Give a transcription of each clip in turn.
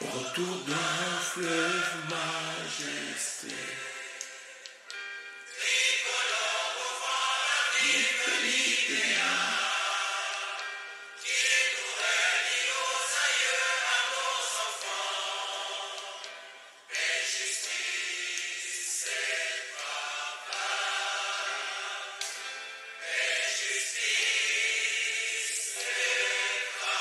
Autour d'un fleuve majesté. Tricolore au vent, l'Ibéria, qui nous relie aux aïeux, à nos enfants. Et justice et papa. Et justice et papa.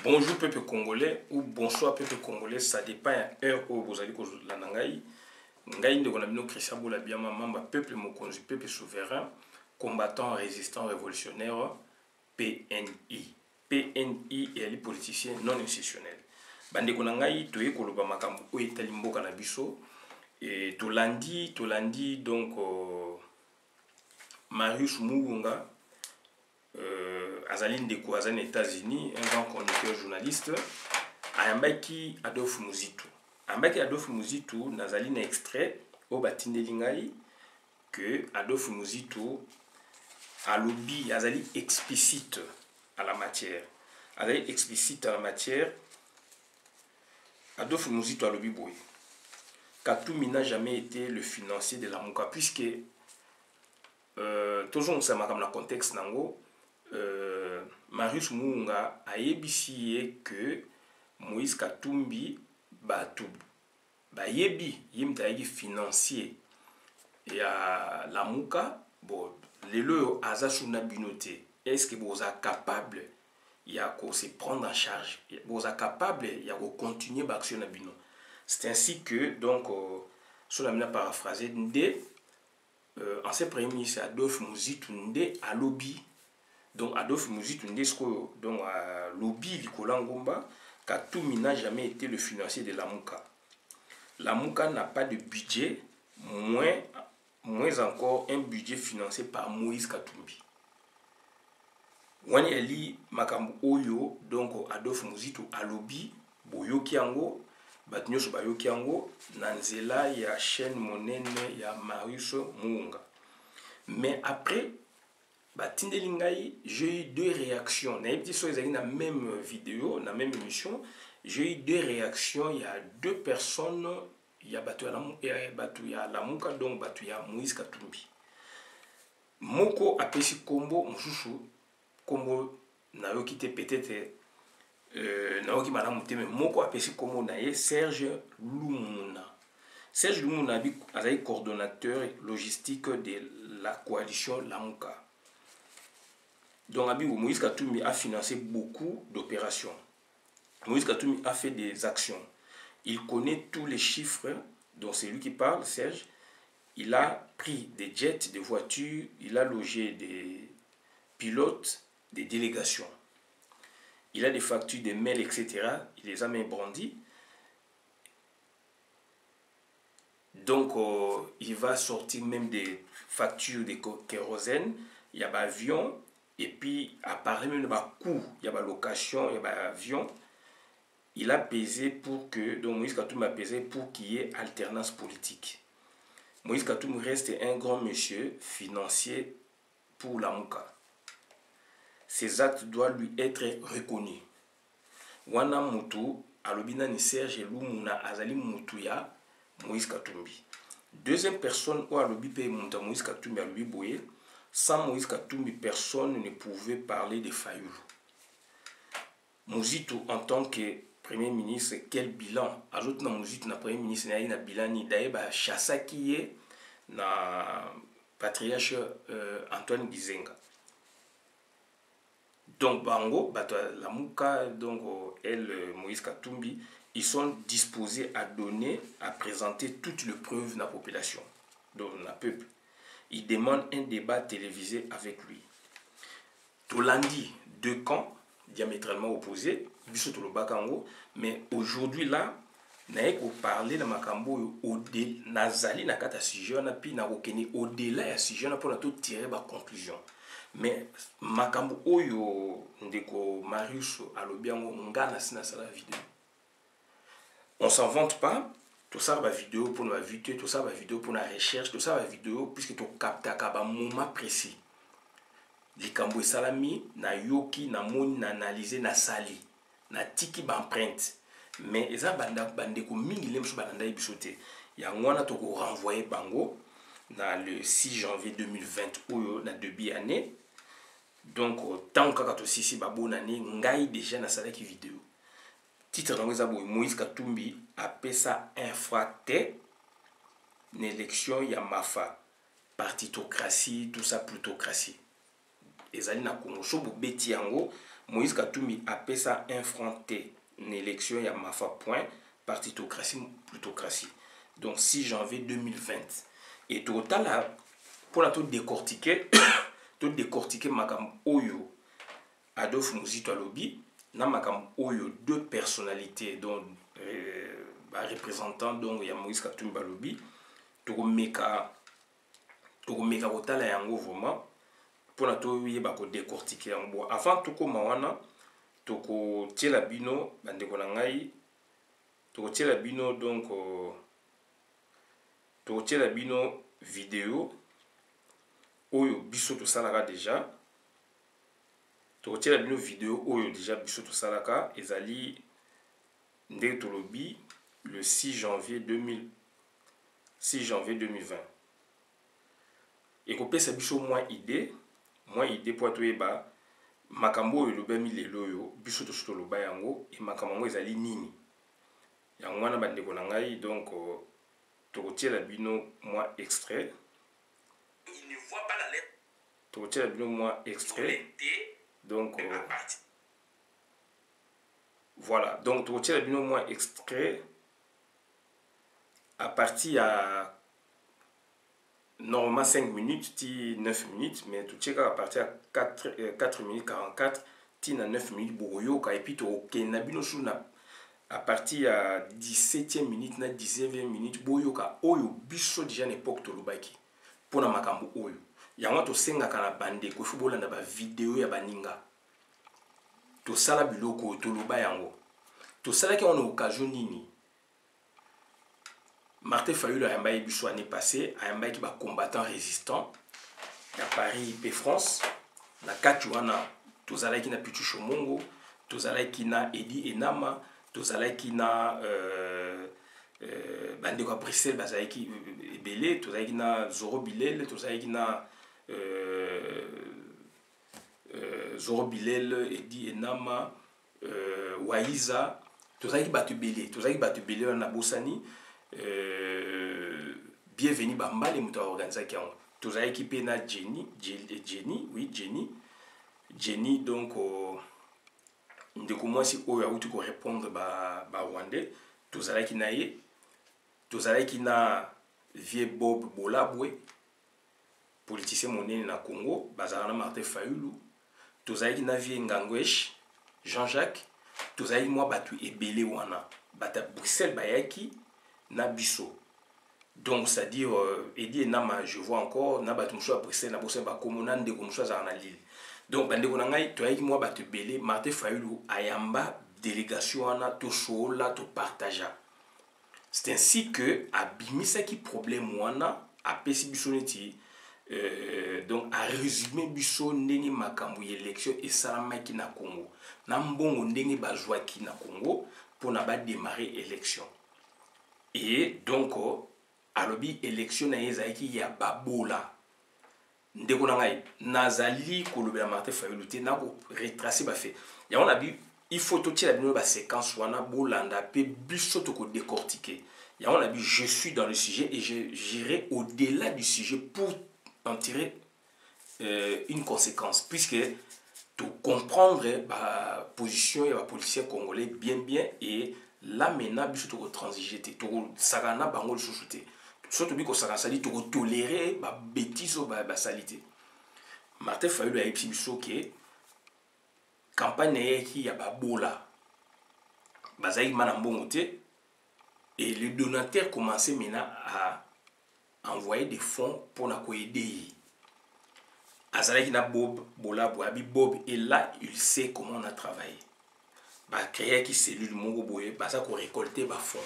Bonjour peuple congolais ou bonsoir peuple congolais, ça dépend de l'heure où vous allez la nangai. Ngai ndeko na bino Christian Boula Biama mamba peuple mokonzi, peuple souverain, combattant, résistant, révolutionnaire, PNI. PNI et les politiciens non institutionnels. Bandeko na ngai toye koloba makambo o etali mboka na biso et tolandi donc Marius Mugunga Azaline Ndeko aux États-Unis, un grand chroniqueur journaliste, Ayambaki Adolphe Muzitu. Ayambaki Adolphe Muzitu, Nazaline extrait au Batindelingai que Adolphe Muzitu a lobby, Azali explicite à la matière. Azali explicite à la matière. Adolphe Muzitu a lobby boy. Katoumi n'a jamais été le financier de la Mouka, puisque toujours on sait comme le contexte nango. Marius Mugunga a yebisi que Moïse Katumbi batu ba yebi yimtaigi financier ya la Mouka bon lelo azasuna binoté est-ce que vous êtes capable ya ko se prendre en charge vous êtes capable ya ko continuer l'action na bino. C'est ainsi que donc sur la manière paraphrasée ndé ancien premier ministre Adolphe Muzitu ndé a lobby. Donc Adolphe Muzitu Ndesco donc lobby Likolangomba, Katoumi n'a jamais été le financier de la Mouka. La Mouka n'a pas de budget, moins encore un budget financé par Moïse Katumbi. Wani eli makambo oyo donc Adolphe Muzitu a lobby boyoki yango batunyoso bayoki yango na nzela ya chaîne monene ya Marius Mugunga. Mais après j'ai eu deux réactions. Dans la même vidéo, dans la même émission, j'ai eu deux réactions. Il y a deux personnes. Il y a la Mouka, donc il y a Moïse Katumbi. Moko apesi kombo, Mouchouchou, kombo nayoki te peut-être nayoki malamu te, mais Moko apesi kombo naye Serge Lumuna. Serge Lumuna est coordonnateur logistique de la coalition Lamouka. Donc Moïse Katumbi a financé beaucoup d'opérations. Moïse Katumbi a fait des actions. Il connaît tous les chiffres, donc c'est lui qui parle, Serge. Il a pris des jets, des voitures, il a logé des pilotes, des délégations. Il a des factures, des mails, etc. Il les a même brandis. Donc il va sortir même des factures de kérosène, il y a des avions. Et puis, à part même le coût, il y a la location, il y a l'avion. Il a pesé pour que, donc Moïse Katumbi a pesé pour qu'il y ait alternance politique. Moïse Katumbi reste un grand monsieur financier pour la Mouka. Ses actes doivent lui être reconnus. Wana Moutou, Alobina ni Serge Lumuna Azali Moutouya, Moïse Katumbi. Deuxième personne où Alobi paye Moïse Katumbi Alobi Boye. Sans Moïse Katumbi, personne ne pouvait parler de Fayoulou. Muzitu, en tant que Premier ministre, quel bilan? Ajoute na Muzitu na Premier ministre, il y a un bilan ni d'ailleurs chassa qui est na patriarche Antoine Gizenga. Donc bango bato la muka donc elle Moïse Katumbi, ils sont disposés à donner, à présenter toutes les preuves de la population, donc le peuple. Ils demandent un débat télévisé avec lui. Tolandi, deux camps diamétralement opposés, mais aujourd'hui là, naye ko parler na makambo au-delà nazali na kata sujet na pi na kokeni au-delà ya sujet na pour tout tirer ba conclusion. Mais makambo oyo ndeko Marius alobiango ngana sina sala vidéo. On s'en vante pas, tout ça va vidéo pour la vidéo, tout ça va vidéo pour la recherche, tout ça va vidéo puisque tu captes un moment précis. Likambo esalami na yoki na moni na analyser na sali na tiki ba empreinte. Mais eza bandeko mingi lemso balanda ebisote. Ya ngwana to ko renvoyer bango na le 6 janvier 2020 oyo na début année. Donc tant kaka to sisi babonani ngai déjà na sala ki vidéo. Titre nango eza boy Moïse Katumbi apesa infracté n'élection ya mafa partitocratie tout ça plutocratie. Ezali na Congo so bo beti yango Moïse Katumbi apesa infracté n'élection ya mafa point partitocratie plutocratie. Donc 6 janvier 2020 et total là pour la tout décortiquer tout décortiquer makam oyo Adolphe Muzito alobi na makam oyo deux personnalités dont représentants donc ya Moïse Katumbi balobi to meka kotala yango vraiment pour la to yeba ko décortiquer yango avant to ko mawana to ko tiela bino bandeko na ngai to ko tiela bino donc to ko tiela bino vidéo oyo biso to salaka déjà to tiela bino vidéo oyo déjà biso to salaka ezali ndé tolobi le 6 janvier 2020 et ko pesa biso moins idée pour to yeba makambo oyo lobami lelo yo biso to soto loba yango et makambo ezali nini yango wana bandeko na ngai donc to tiela bino moins extrait. Il ne voit pas la lettre. To tiela bino moins extrait. Donc voilà, donc tu retiens le moins extrait à partir à normalement 5 minutes, 9 minutes, mais tu check à partir à 4 minutes 44, tu as 9 minutes et puis tu as à partir à 17e minute, 19e minute, boyoka oyo biso déjà l'époque to lobaki pour na makambo oyo. Yango to senga kana bande ko fubola na ba vidéo ya baninga. To sala biloko to loba yango. To sala ki on a occasion nini. Martin Fayulu a yamba biso année passée, a yamba ki ba combattant résistant ya Paris P France na katuana to zala ki na Pichu Shomongo, to zala ki na Edi Enama, to zala ki na bande ko Bruxelles bazala ki ebele, to zala ki na Zoro Bilel, to zala ki na Zoro Bilel, Edi Enama, Waiza, tous qui battu belé na Bosani, bienvenue Bamba les moutons organisés qui ont tous qui pena Jenny, donc de comment si on a eu tout répondre ba Rwandais, tous qui naïe, tous qui na vieux Bob Bolabwe, politicien monnaie na Congo, bazarana Martin Fayulu. Tozaïki na vie Ngangwesh, Jean-Jacques, tozaïki moi batu ebele wana, bata Bruxelles bayaki na biso. Donc c'est-à-dire Edi Enama je vois encore na batu msho à Bruxelles na bosse ba komona ndeko msho za na Lille. Donc bandeko na ngai tozaïki moi batu ebele Martin Fayulu ayamba délégation wana to shola to partager. C'est ainsi que abimisa ki problème wana apesi biso neti donc à résumer biso ndenge makambo élection et salamaki na Congo na mbongo ndenge bazwaki na Congo pour na ba démarrer élection et donc alobi élection na ezaki ya babola ndeko na ngai nazali kolobela Martin Fayulu te na ko retracer ba fait ya on a vu il faut tout tirer bino ba séquence wana bolanda pe biso to ko décortiquer ya on a vu je suis dans le sujet et j'irai au-delà du sujet pour en tirer une conséquence puisque comprendre la position et la policier congolais bien et là maintenant biso to transiger te to sakana bango le chouchouté surtout biko sakana sali to tolérer ba bêtises ba salité Martin Fayulu a epsi biso ke campagne qui ya ba bola bazai mana mbongo te et les donateurs commençaient maintenant à envoyer des fonds pour na ko aider Azalaki na Bob, Bola, Boabi, Bob, et là, il sait comment on a travaillé. Bah, créer qui cellule Mongo Boye, bah, ça qu'on récoltait, bah, fond.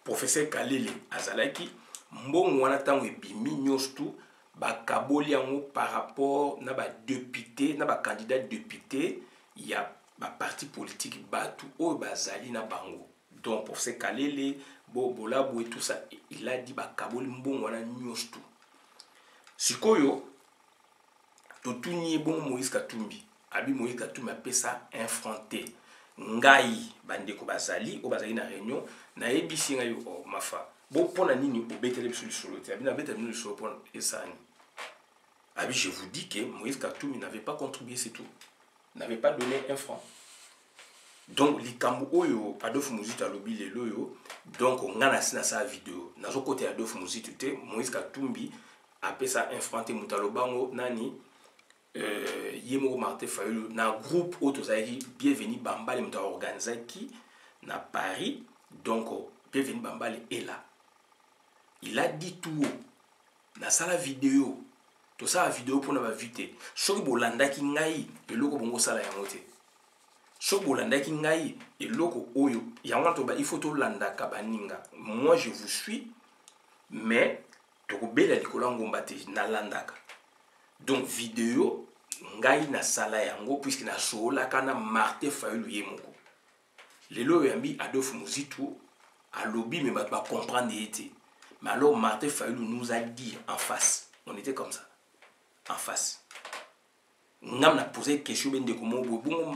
Professeur Kalele, Azalaki, Mbongo wana tango ebimi nyostu, bah, kaboli yango par rapport na ba député, na ba candidat député, il y a ba parti politique batu, oh, bah, zali na bango. Donc, professeur Kalele, Bola, Boye, tout ça, il a dit, bah, kaboli Mbongo wana nyostu. Sikoyo, totuni bon Moïse Katumbi. Abi Moïse Katumbi appelle ça infronté. Ngai, bandeko bazali, o bazali na réunion, na ebisi ngai o mafa. Bon, pona nini o betele sur le solo. Abi na betele sur le solo pona esani. Abi, je vous dis que Moïse Katumbi n'avait pas contribué, c'est tout. N'avait pas donné un franc. Donc, likambo oyo, Adolphe Muzito alobi lelo yo, donc on a na sa vidéo. Na zo côté Adolphe Muzito te, Moïse Katumbi après ça infronté mutalobango nani yemo Martin Fayulu na groupe autozaki bienvenue Bambale muta organisé qui na Paris donc bienvenue Bambale est là il a dit tout na sala vidéo to ça vidéo pour na ba vite soki bolanda ki ngai eloko bongo sala yango te soki bolanda ki ngai eloko oyo yango to ba il faut to landa ka baninga moi je vous suis mais tokobela likolo ngomba te na landaka donc vidéo ngai na sala yango puisque na sola kana Martin Fayulu ye moko lelo yambi Adolphe Muzito alobi mais ba comprendre été mais alors Martin Fayulu nous a dit en face on était comme ça en face ngam na posé question bende ko mo bongo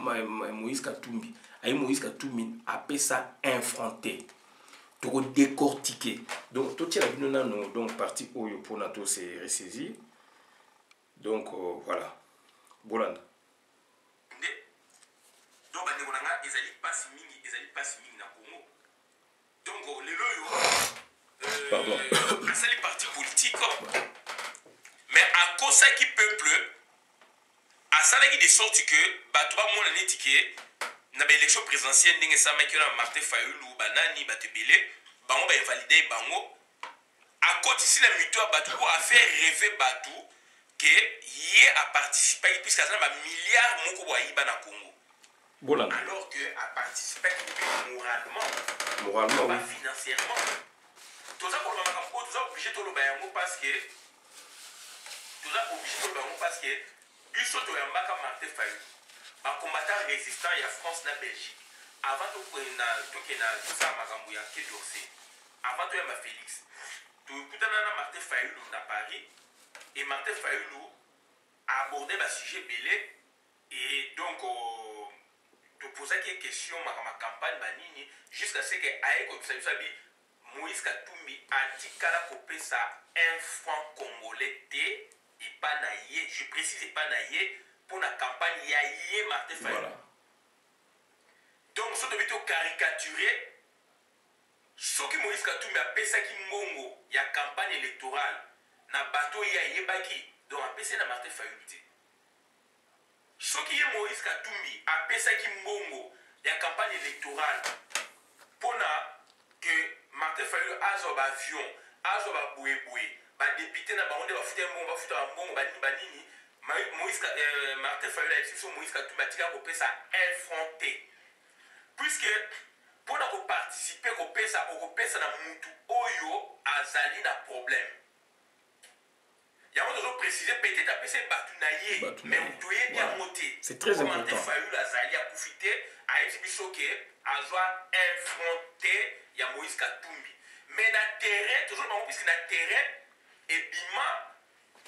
Moïse Katumbi ay Moïse Katumbi appelle ça infronté pour décortiquer. Donc, tout la vidéo non donc partie oyo pour nato c'est ressaisi. Donc voilà. Bolanda. Donc bande konanga ezali passe mingi na Congo. Donc les loyo pardon. C'est les partis politiques. Mais à cause ça qui peuple à ça là qui de sorte que bato ba mona netike na ba élection présidentielle ndenge ça maki na Martin Fayulu banani batebele bango ba invalider bango à côté ici la mito bato pour faire rêver bato que yé a participé puisque ça ba milliards moko ba yiba na Congo Bolanda. alors que a participé moralement pas financièrement tout ça pour le moment tout ça obligé to lo ba yango parce que biso to yambaka Martin Fayulu ba combattant résistant ya France na Belgique avant to na ça makambo ya Quai d'Orsay avant to yamba Félix to kutana na Martin Fayulu na Paris et Martin Fayulu a abordé ba sujet belé et donc to poser quelques questions ma campagne banini jusqu'à ce que aye ko sabi Moïse Katumbi a tikala kopesa un franc congolais té et pas naïe, je précise pas naïe pour la campagne yaïe Martin Fayulu. Voilà. Donc ce que tu caricaturer ce que Moïse Katumbi a pesa ki mbongo ya campagne électorale na bateau yaïe baki donc a pesa na Martin Fayulu. Ce qui est Moïse Katumbi a pesa ki mbongo ya campagne électorale pour que Martin Fayulu azo ba avion, azo ba boué ba député na bango de ba futa mbongo ba futa mbongo banini Moïse Martin Fayulu a dit Moïse Katumbi a tika ko pesa infronté puisque pour na ko participer ko pesa na mutu oyo azali na problème ya mo dozo préciser peut-être a pesa batu na ye mais utoye bien monter c'est très important Martin Fayulu azali a profiter a dit biso que azwa infronté ya Moïse Katumbi mais na terrain toujours bango puisque na terrain et bima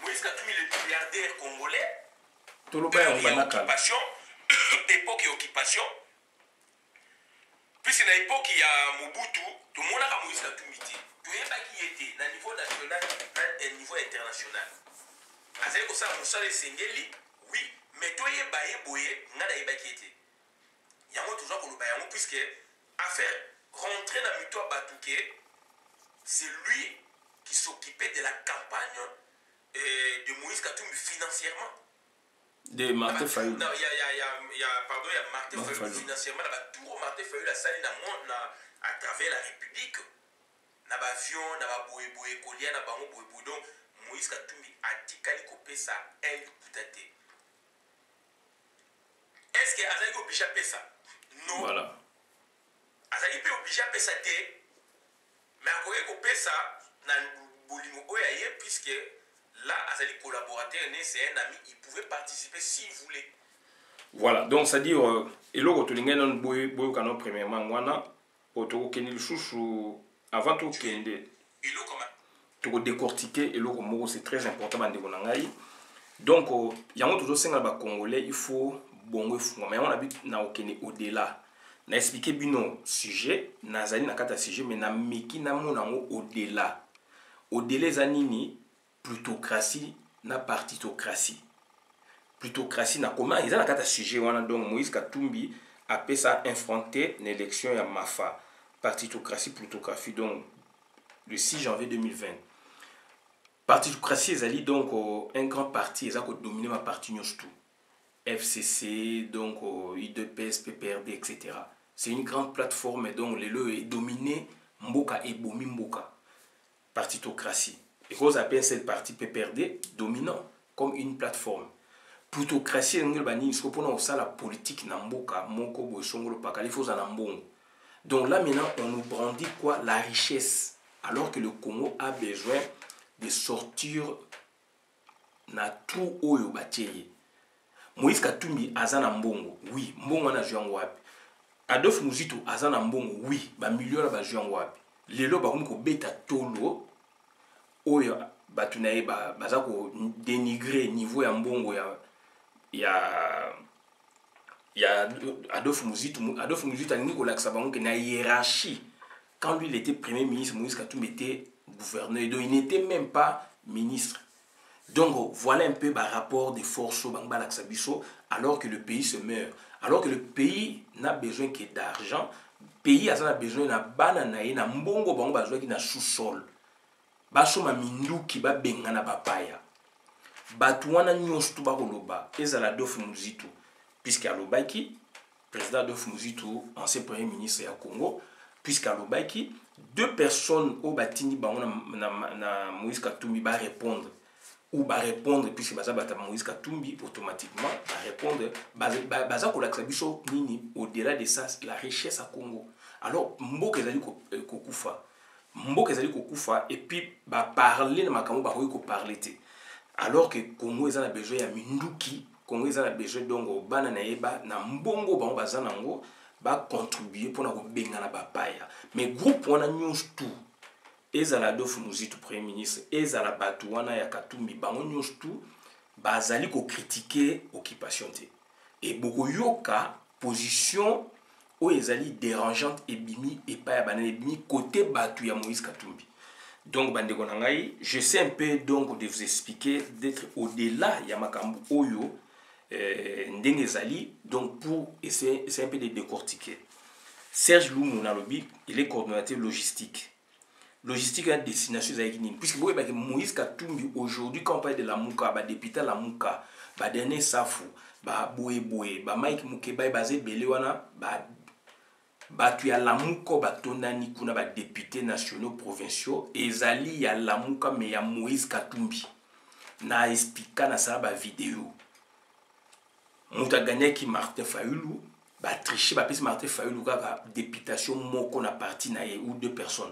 Moïse Katumbi le milliardaire congolais occupation époque et occupation puisque na époque il y a Mobutu tout le monde a Moïse Katumbi tout y a qui était na niveau national et niveau international azali kosala mosala esengeli oui mais toyeba ye boye nga nayebaki ete yango toza koloba yango puisque affaire rentrer na mito ya bato ke c'est lui qui s'occupait de la campagne de Moïse Katumbi financièrement. De Martin Fayulu. Non, il y a Martin Fayulu financièrement. Il y a tout Martin Fayulu la salle à travers la République. Il y a avion, il y a boé colia, il y a boé. Donc Moïse Katumbi a dit qu'il copé ça, elle peut-être. Est-ce que Azali est obligé à payer ça? Non. Voilà. Azali est obligé à payer ça. Mais à quoi il paye ça? Puisque là, Azali collaborateur, c'est un ami, il pouvait participer s'il voulait. Voilà, donc c'est-à-dire, et là, tu as un boy canon premièrement, moi, pour te le chouchou, avant tout, tu as décortiqué, et là, c'est très important. Donc, il y a un autre chose Congolais, il faut bon, mais on habite au-delà. Na expliqué bien sujet, nazali na kata sujet, mais na meki na monango au-delà. Au-delà zanini plutocratie na partitocratie. Plutocratie na comment ils ont la kata sujet wana donc Moïse Katumbi a fait ça infronté l'élection ya Mafa. Partitocratie plutocratie donc le 6 janvier 2020. Partitocratie ezali donc un grand parti ezako dominer ma parti nyostou. FCC donc IDPS PPRD etc. C'est une grande plateforme donc le lieu est dominé mboka et bomi mboka. Partitocratie. Et qu'on appelle cette partie PPRD dominant comme une plateforme. Plutocratie ngel bani sopona osala politique na mboka moko boshongolo pakali faut za mbongo. Donc là maintenant on nous brandit quoi? La richesse alors que le Congo a besoin de sortir na tout oyo batieye. Moïse Katumbi azana mbongo, oui, mbongo na juango wapi. Adolphe Muzito azana mbongo, oui, ba million na ba juango wapi. Lelo ba ko beta tolo oyo batunaye baza ko dénigrer niveau ya mbongo ya Adolphe Muzito alingi ko laksa bango ke na hiérarchie. Quand lui il était premier ministre, Moïse Katumbi était gouverneur, donc il n'était même pas ministre. Donc voilà un peu par rapport des forces au Bangba Laksabiso alors que le pays se meurt. Alors que le pays n'a besoin que d'argent, le pays a besoin de banana na mbongo bango besoin qui na sous-sol. Baso ma mindu ki ba bengana bapaya. Batuana nyonstu ba koloba ezala Adolphe Muzito puisqu'à Lobaki président Adolphe Muzito ancien premier ministre ya Congo puisqu'à Lobaki deux personnes au batini bango na Moïse Katumbi ba répondre ou va répondre puisque baza bata Moïse Katumbi automatiquement va répondre baza ko laksa biso nini au-delà de ça la richesse à Congo. Alors mboka ezali ko kufa et puis ba parler na makambo ba ko parler te. Alors que Congo ezana besoin ya minduki, Congo ezana besoin donc bana na yeba na mbongo bango baza nango ba contribuer pour na ko benga na bapaya. Mais groupe wana news tout ezala Adolphe Muzito premier ministre ezala batu wana ya Katumbi bango nyonso tout bazali ko critiquer occupation te et beaucoup yoka position o ezali dérangeante et bimi et pas ya banane bimi côté batu ya Moïse Katumbi. Donc bandeko nangai je sais un peu donc de vous expliquer d'être au-delà ya makambo oyo ndenge ezali donc pour essayer c'est un peu de décortiquer. Serge Lumu Nalobi il est coordonnateur logistique. Logistique à destination zaïkini. Puisque vous voyez Moïse Katumbi aujourd'hui quand on parle de la Mouka, bah député la Mouka, bah dernier Safou, bah Boué, bah Mike Moukeba, bah Zebelewana, bah tu as la Mouka, bah Tonani Kuna, bah députés nationaux provinciaux, et Zali ya la Mouka mais ya Moïse Katumbi. Na expliqué na ça bah vidéo. Mouta gagné qui Martin Fayulu, bah tricher, bah puis Martin Fayulu, bah députation moko na parti na ou deux personnes.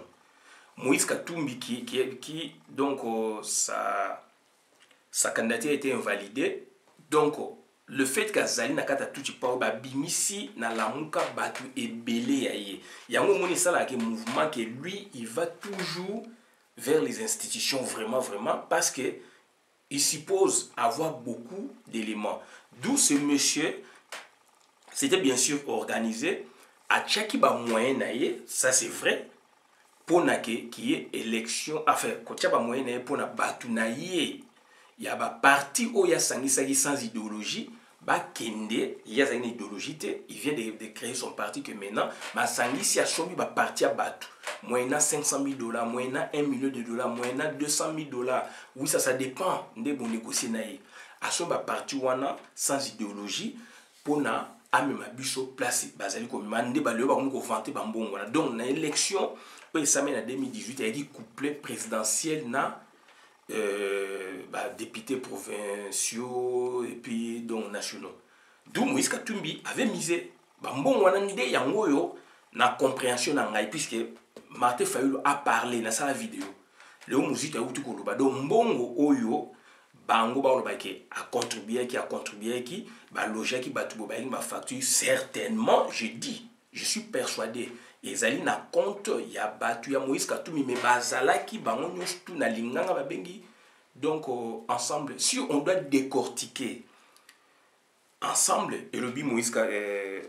Moïse Katumbi qui donc sa candidature a été invalidée. Donc le fait qu'Azali n'a pas tout ba bimisi na lamuka batu et belé yaye. Yango moni sala ke mouvement que lui il va toujours vers les institutions vraiment parce que il suppose avoir beaucoup d'éléments. D'où ce monsieur c'était bien sûr organisé à chaque moyen naye, ça c'est vrai. Pour qui est élection, enfin, quand il y a moyen pour na batu na yé il y a ba parti où il y a sangisaki sans idéologie, ba kende, il y a une idéologie, il vient de créer son parti que maintenant, ma sangisi a choisi ba parti à Batu. Moyennant 500 000 $, moyennant 1 million de dollars, moyennant 200 000 $. Oui, ça dépend de bon négocier naïe. A choisi ba parti wana sans idéologie pour na amema biso place bazali ko mande ba le ba ko vanter ba mbongo wana. Donc na élection pe ça mène en 2018 il y a dit couplet présidentiel na députés provinciaux et puis donc nationaux. D'où Moïse Katumbi avait misé bon wana nde yango yo na compréhension na ngai puisque Martin Fayulu a parlé dans sa vidéo. Le musique a outu ko donc mbongo oyo bango ba loba ki a contribué qui ba loger qui ba tubo ba ba facture certainement je suis persuadé ezali na compte ya batu ya Moïse Katumbi mais bazala qui bango nyustu na linganga ba bengi. Donc ensemble si on doit décortiquer ensemble et le Moïse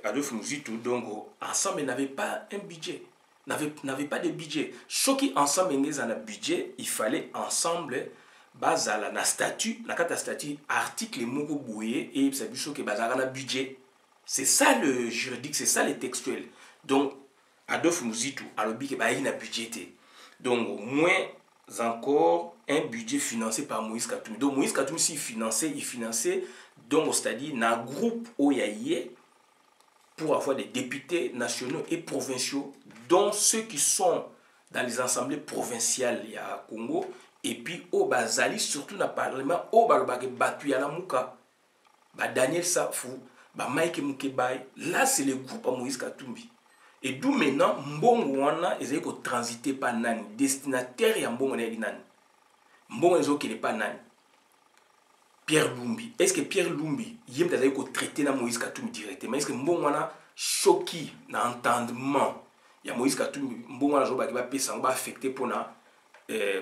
Adolphe Muzitu donc ensemble n'avait pas un budget n'avait pas de budget ce qui ensemble ngeza na budget il fallait ensemble bazala na statut na kata statut article moko boye et ça biso que bazala na budget c'est ça le juridique c'est ça le textuel donc Adolphe Muzitu alobi que ba na budget donc au moins encore un budget financé par Moïse Katumbi donc Moïse Katumbi s'il finançait donc c'est-à-dire na groupe oyaye pour avoir des députés nationaux et provinciaux dont ceux qui sont dans les assemblées provinciales à Congo et puis au bazali surtout dans le parlement au balobake batu ya la muka ba Daniel Safou ba Mike Mukebai là c'est le groupe à Moïse Katumbi et d'où maintenant mbongo wana ezali ko transiter par nani destinataire ya mbongo na nani mbongo ezo kele pa nani Pierre Lumbi. Est-ce que Pierre Lumbi yem tazali ko traiter na Moïse Katumbi directement? Est-ce que mbongo wana choqué na entendement ya Moïse Katumbi mbongo wana zo ba pesa ba affecté pour na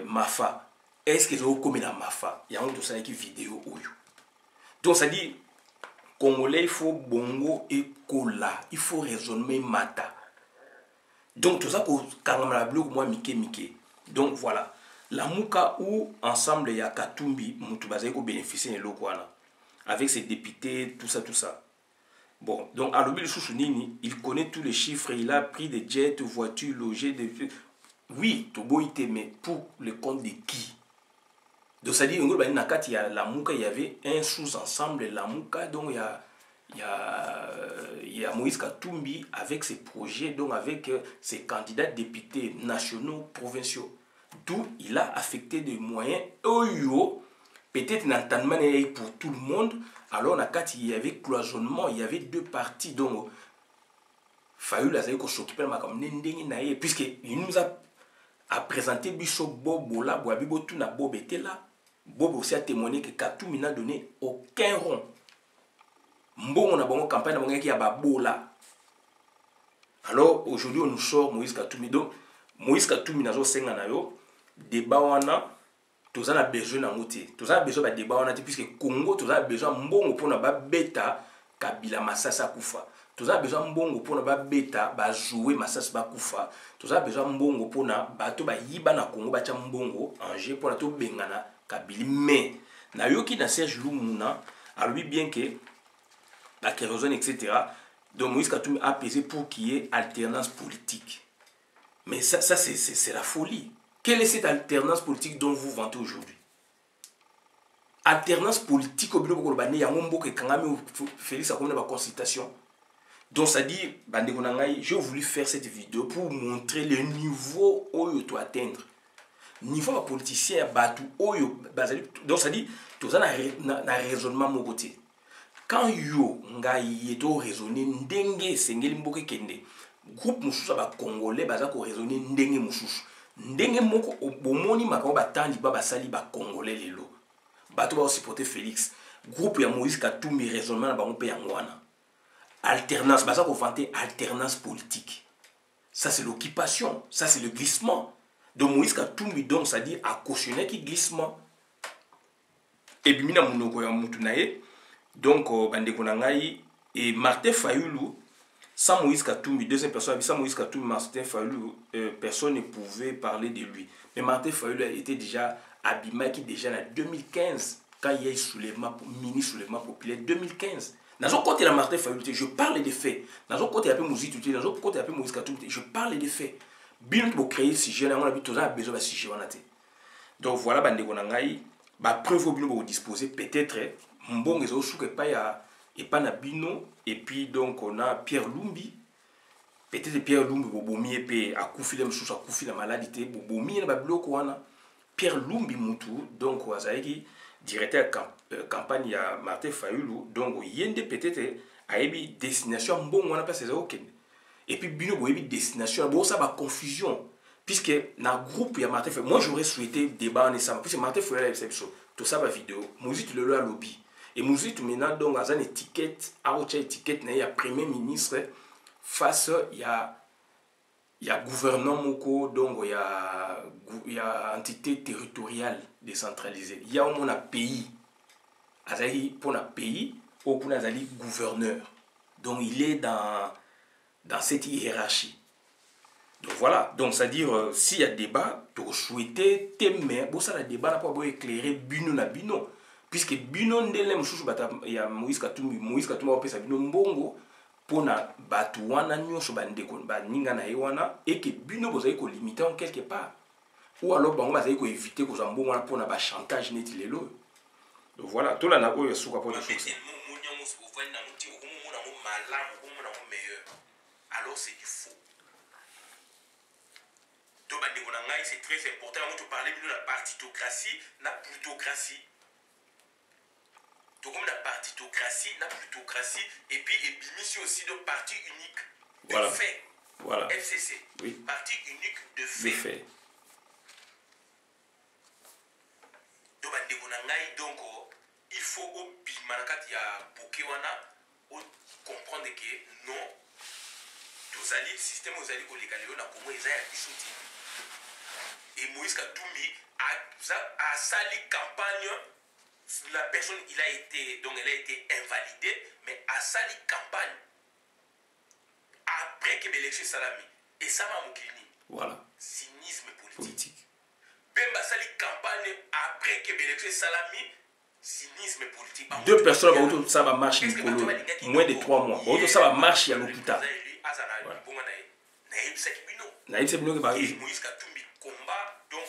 Mafa? Est-ce que zo comme na Mafa? Ya on to ça qui vidéo oyo. Donc ça dit Congolais il faut bongo et kola, il faut raisonner mata. Donc tout ça ko kangama la blog moi mike. Donc voilà. La Mouka où ensemble il y a Katumbi, Moutoubazaï qui bénéficie de l'Okwana, avec ses députés, tout ça. Bon, donc à l'objet Souchounini, il connaît tous les chiffres, il a pris des jets, voitures, logés, des... Oui, Toboïté, mais pour le compte de qui? Donc ça dit, il y a la Mouka, il y avait un sous-ensemble, la Mouka, donc il y a Moïse Katumbi avec ses projets, donc avec ses candidats députés nationaux, provinciaux. D'où il a affecté des moyens peut-être n'entendement pour tout le monde. Alors il y avait cloisonnement, il y avait deux parties donc Fayulu a s'occuper de puisqu'il nous a présenté Bishop Bobo là, Boabibo tout na Bob était là. Bob aussi a témoigné que Katumbi n'a donné aucun rond. Mbongo na bongo campagne na bongo qui a babo là. Alors aujourd'hui on nous sort Moïse Katumbi donc Moïse Katumbi nazo senga na yo débat wana tous a besoin na moti tous a besoin de débat wana puisque Congo tous a besoin mbongo pour na ba beta Kabila Masasa kufa tous a besoin mbongo pour na ba beta ba jouer Masasa ba kufa tous a besoin mbongo pour na bato ba yiba na Congo ba cha mbongo enjeu pour na to bengana Kabila mais na yoki na Serge Lumuna a lui bien que la kérosène etc. Donc Moïse Katumbi a pesé pour qu'il y ait alternance politique. Mais ça c'est la folie. Quelle est cette alternance politique dont vous vantez aujourd'hui? Alternance politique au bureau de Kolobane, il y a un mot que Kangami Félix a comme une consultation. Donc ça dit, j'ai voulu faire cette vidéo pour montrer le niveau où tu dois atteindre. Niveau politicien, donc ça dit, tout ça n'a raisonnement mon côté. Quand yo ngai to raisonner ndenge sengeli mboke kende groupe mususu ba congolais baza ko raisonner ndenge mususu ndenge moko bomoni makao batandi ba basali ba congolais lelo bato ba supporter Félix groupe ya Moïse Katumbi raisonnement na bango pe yangwana alternance baza ko vanter alternance politique ça c'est l'occupation ça c'est le glissement de Moïse Katumbi donc ça dit à cautionner qui glissement et bimina munoko ya mutu nae. Donc, et Martin Fayulu, sans Moïse Katumbi, deuxième personne, sans Moïse Katumbi, Martin Fayulu, personne ne pouvait parler de lui. Mais Martin Fayulu était déjà abîmé, qui déjà en 2015, quand il y a eu soulèvement, mini soulèvement populaire 2015. Dans un côté la Martin Fayulu, je parle des faits. Dans un côté il y a Moïse Tuti, dans un côté il y a Moïse Katumbi, je parle des faits. Bien pour créer ce sujet, on a besoin de ce sujet. Donc voilà, bande konangai, ba preuve bien pour disposer peut-être mbong ezo souke pas ya et pas na bino et puis donc on a Pierre Lumbi. Peut-être Pierre Lumbi bobomi pe akufi le msusu akufi la maladie bobomi na ba bloko wana. Pierre Lumbi mutu donc wazaiki directeur campagne ya Martin Fayulu donc yende peut-être aibi destination mbong wana pas c'est OK. Et puis bino boyebi destination bon ça va confusion. Puisque dans le groupe, il y a Martin Fayulu. Moi, j'aurais souhaité débat en ensemble. Puisque Martin Fayulu a fait tout ça, ma vidéo. Mouzit le loi lobby. Et Mouzit maintenant, donc, à une étiquette, il y a Premier ministre, face, il y a gouvernement Moko, donc, il y a entité territoriale décentralisée. Il y a au moins un pays. Pour un pays, ou pour un gouverneur. Donc, il est dans cette hiérarchie. Donc voilà, donc c'est-à-dire, s'il y a débat, tu souhaites t'aimer, bon ça le débat n'a pas éclairer Bino na Bino, puisque Bino ndele msusu il y a Moïse Katumbi va pesa Bino mbongo, pour na batuwana nyonso bandeko baninga na ewana, et que Bino vous avez limité en quelque part. Ou alors bango vous avez éviter que vous en bon pour na ba chantage net lelo. Donc voilà, tout là na ko yasuka pour les choses. Alors c'est du faux. C'est très important. On te parler de la partitocratie, la plutocratie. Donc comme la partitocratie, la plutocratie, et puis émission aussi de parti unique de voilà. fait. Voilà. FCC. Oui. Parti unique de fait. Donc il faut au Bimanakat ya Pokéwana comprendre que non. Tous les systèmes aux alliés au légal, on a comment ils ont et Moïse Katumbi a sali campagne, la personne elle a été invalidée, mais a sali campagne après que l'élection salami. Et ça m'a moukini. Voilà. Cynisme politique. Bemba sali campagne après que l'élection salami, cynisme politique. Deux personnes, ça va marcher moins de 3 mois. Ça va marcher à l'hôpital. Moïse Katumbi combat, donc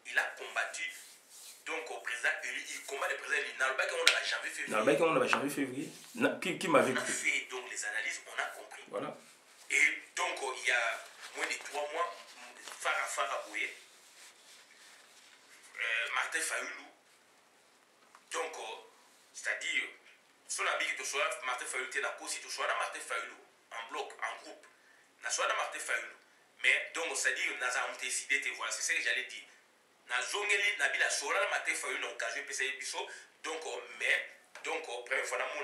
il a combattu. Donc au président élu, il combat le président élu. Dans le bac, on n'a jamais février. Qui m'avait cru. On a fait donc les analyses, on a compris. Voilà. Et donc il y a moins de 3 mois, Farah Bouye, Martin Fayulu. Donc, c'est-à-dire, si on a dit que tu sois Martin Fayulu, tu sois Martin Fayulu en bloc, en groupe. Tu sois Martin Fayulu. Mais donc, c'est-à-dire, nous avons décidé de voir, c'est ce que j'allais dire. Nous avons la soirée Martin Fayulu, donc, je vais donc, mais, donc, première fois, nous avons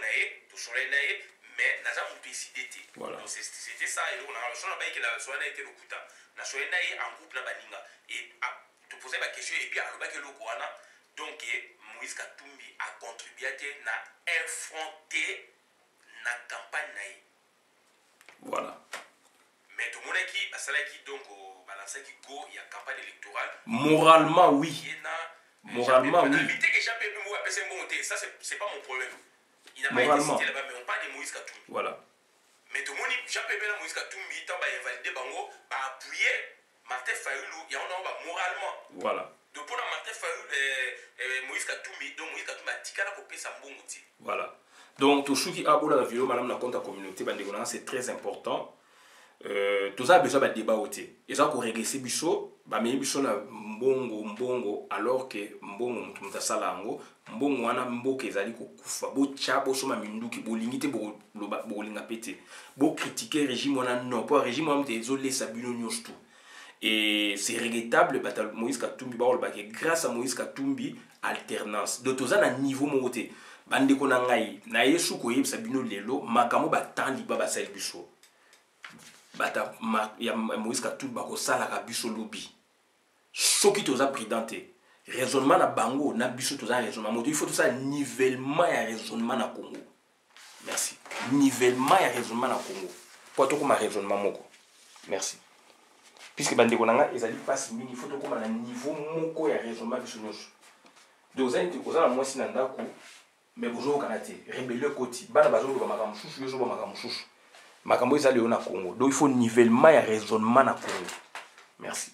mais nous avons décidé de. Voilà. Donc, c'était ça, et on a dit que la soirée était le coup. La soirée en groupe, et tu posais la question, et puis, à l'Okuana, donc, Moïse Katumbi a contribué à affronter la campagne. Voilà. Mais tout le monde qui donc il y a campagne électorale. Moralement, oui. Moralement, oui. Ça, c'est pas mon problème. Il n'a pas été cité là-bas, mais on parle de Moïse Katumbi. Voilà. Mais tout le monde, Jean-Pierre Moïse Katumbi, il a invalidé Bango, a appuyé Martin Fayulu, il y a un moralement. Voilà. Donc pour Martin Fayulu, Moïse Katumbi, donc Moïse Katumbi a tika la copie sa mbonguti. Voilà. Donc tout ce qui a la vidéo, madame la compte communauté, c'est très important. Tout ça a besoin de débat aussi. Et ça pour régresser biso, mais biso na mbongo alors que mbongo mutu salango, mbongo wana mboke ezali ko kufa, bo cha bo soma minduki bo lingite bo linga pété. Bo critiquer régime wana non, pour régime wana désolé sabino nyos tout. Et c'est regrettable Moïse Katumbi grâce à Moïse Katumbi alternance. Donc tout ça na niveau monté. Bande ko na ngai na yesu ko yebisa bino lelo makamo batandi baba sel biso. Bata ya Moïse Katumbi bako sala ka biso lobby. Soki toza prédenté. Raisonnement na bango na biso toza raisonnement. Il faut tout ça nivellement ya raisonnement na Congo. Merci. Nivellement ya raisonnement na Congo. Pour tout comme raisonnement moko. Merci. Puisque bande ko nanga ezali passe mingi, il faut tout comme na niveau moko ya raisonnement biso nyonso. donc oza na mwasi na ndako mais bozokana te rébellion ekoti bana bazoloba makambo mosusu yo ozoba makambo mosusu makambo ezali oyo na Congo donc il faut nivellement ya raisonnement na Congo. Merci.